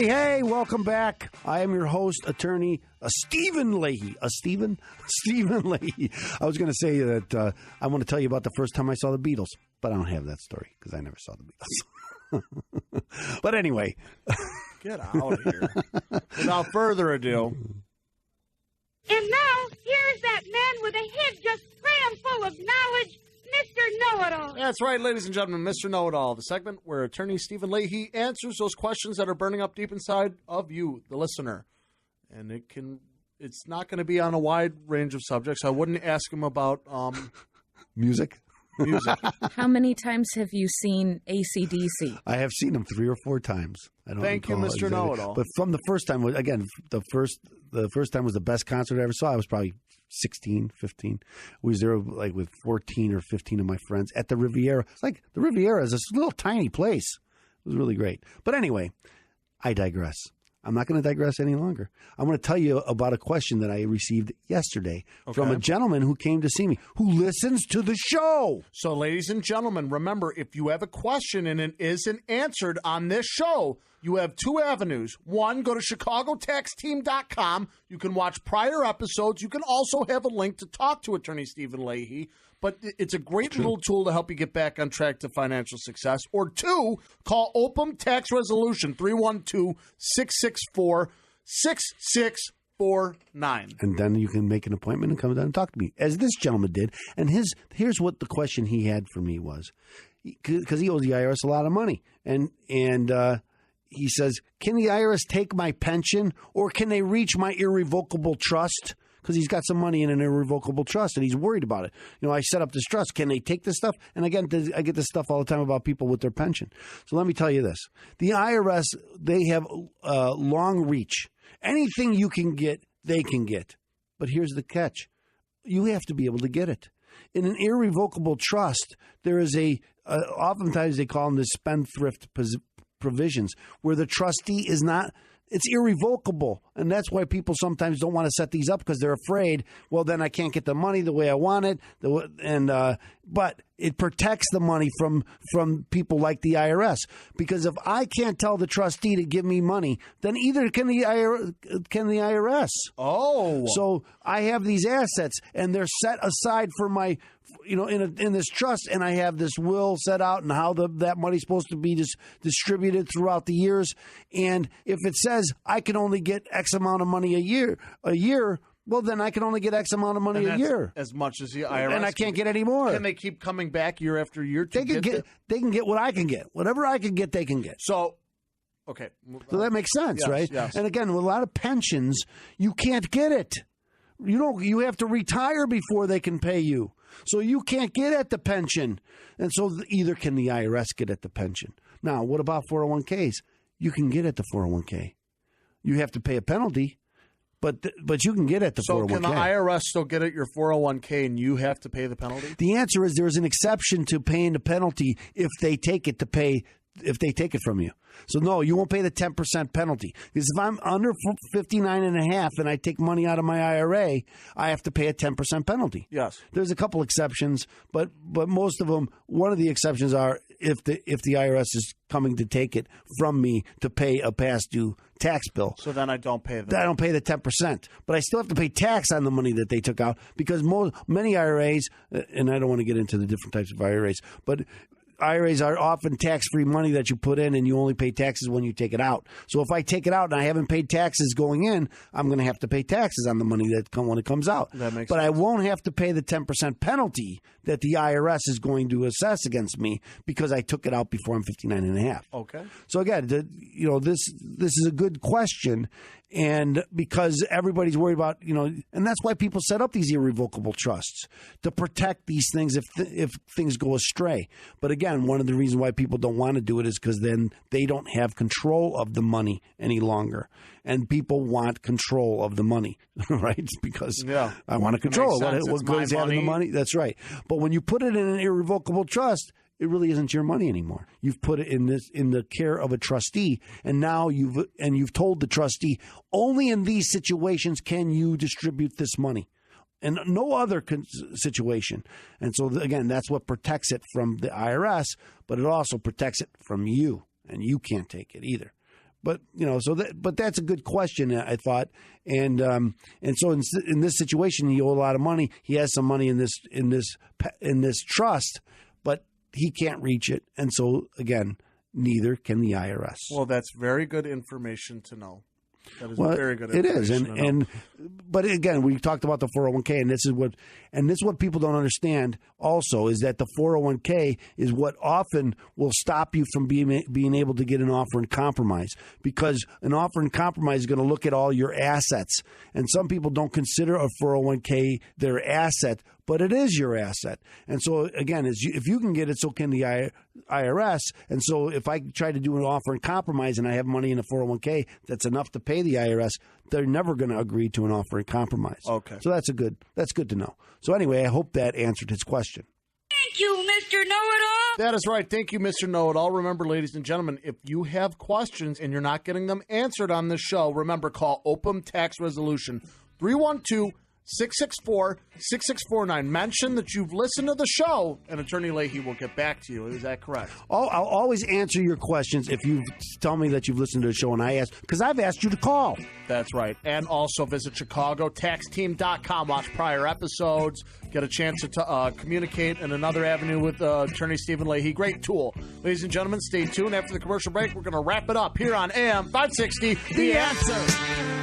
Hey, welcome back. I am your host, attorney Stephen Leahy. Stephen Leahy. I was going to say that I want to tell you about the first time I saw the Beatles, but I don't have that story because I never saw the Beatles. But anyway. Get out of here. Without further ado. And now, here's that man with a head just crammed full of knowledge, Mr. Know-It-All. That's right, ladies and gentlemen, Mr. Know-It-All, the segment where attorney Stephen Leahy answers those questions that are burning up deep inside of you, the listener. And it's not going to be on a wide range of subjects. I wouldn't ask him about music. How many times have you seen AC/DC? I have seen them 3 or 4 times. I don't Thank you, Mr. Exactly. Know-It-All. But from the first time, again, the first time was the best concert I ever saw. I was probably 16, 15. We was there like with 14 or 15 of my friends at the Riviera. It's like the Riviera is this little tiny place. It was really great. But anyway, I digress. I'm not going to digress any longer. I'm going to tell you about a question that I received yesterday from a gentleman who came to see me, who listens to the show. So, ladies and gentlemen, remember, if you have a question and it isn't answered on this show, you have 2 avenues. One, go to ChicagoTaxTeam.com. You can watch prior episodes. You can also have a link to talk to Attorney Stephen Leahy. But it's a great little tool to help you get back on track to financial success. Or 2, call Opum Tax Resolution, 312-664-6649. And then you can make an appointment and come down and talk to me, as this gentleman did. And here's what the question he had for me was, because he owes the IRS a lot of money. And he says, can the IRS take my pension, or can they reach my irrevocable trust? Because he's got some money in an irrevocable trust, and he's worried about it. You know, I set up this trust. Can they take this stuff? And again, I get this stuff all the time about people with their pension. So let me tell you this. The IRS, they have long reach. Anything you can get, they can get. But here's the catch. You have to be able to get it. In an irrevocable trust, there is oftentimes they call them the spendthrift provisions, where the trustee is not... It's irrevocable, and that's why people sometimes don't want to set these up, because they're afraid, well, then I can't get the money the way I want it. But it protects the money from people like the IRS, because if I can't tell the trustee to give me money, then either can the IRS. Oh. So I have these assets, and they're set aside for my, in this trust, and I have this will set out and how that money's supposed to be distributed throughout the years. And if it says I can only get X amount of money a year, well, then I can only get X amount of money a year. As much as the IRS. And I can't get any more. Can they keep coming back year after year? They can get what I can get. Whatever I can get, they can get. So, okay. So that makes sense, yes, right? Yes. And again, with a lot of pensions, you can't get it. You have to retire before they can pay you. So you can't get at the pension. And so either can the IRS get at the pension. Now, what about 401ks? You can get at the 401k. You have to pay a penalty. But you can get at the 401k. So can the IRS still get at your 401k and you have to pay the penalty? The answer is there's an exception to paying the penalty if they take it from you. So no, you won't pay the 10% penalty. Because if I'm under 59 and a half and I take money out of my IRA, I have to pay a 10% penalty. Yes. There's a couple exceptions, but most of them, one of the exceptions are if the IRS is coming to take it from me to pay a past due tax bill. So then I don't pay the 10%. But I still have to pay tax on the money that they took out, because many IRAs, and I don't want to get into the different types of IRAs, but IRAs are often tax-free money that you put in, and you only pay taxes when you take it out. So if I take it out and I haven't paid taxes going in, I'm going to have to pay taxes on the money when it comes out. That makes but sense. I won't have to pay the 10% penalty that the IRS is going to assess against me because I took it out before I'm 59 and a half. Okay. So again, this is a good question, and because everybody's worried about, and that's why people set up these irrevocable trusts, to protect these things if things go astray. But again, one of the reasons why people don't want to do it is because then they don't have control of the money any longer. And people want control of the money, right? It's because I want to control what goes out of the money. That's right. But when you put it in an irrevocable trust, it really isn't your money anymore. You've put it in the care of a trustee, and now you've told the trustee, only in these situations can you distribute this money, and no other situation. And so again, that's what protects it from the IRS, but it also protects it from you, and you can't take it either. But but that's a good question, I thought, and so in this situation, he owed a lot of money. He has some money in this trust, but he can't reach it, and so again, neither can the IRS. Well, that's very good information to know. That is very good information. It is, but again, we talked about the 401k, and this is what people don't understand. Also, is that the 401k is what often will stop you from being able to get an offer in compromise, because an offer in compromise is going to look at all your assets, and some people don't consider a 401k their asset, but it is your asset. And so, again, if you can get it, so can the IRS. And so if I try to do an offer in compromise and I have money in a 401k that's enough to pay the IRS, they're never going to agree to an offer in compromise. Okay. So that's good to know. So anyway, I hope that answered his question. Thank you, Mr. Know-It-All. That is right. Thank you, Mr. Know-It-All. Remember, ladies and gentlemen, if you have questions and you're not getting them answered on this show, remember, call OPM Tax Resolution 312-664-6649. Mention that you've listened to the show, and Attorney Leahy will get back to you. Is that correct? I'll always answer your questions if you tell me that you've listened to the show, and I ask, because I've asked you to call. That's right. And also visit ChicagoTaxTeam.com. Watch prior episodes. Get a chance to communicate in another avenue with Attorney Stephen Leahy. Great tool. Ladies and gentlemen, stay tuned. After the commercial break, we're going to wrap it up here on AM 560, The Answer.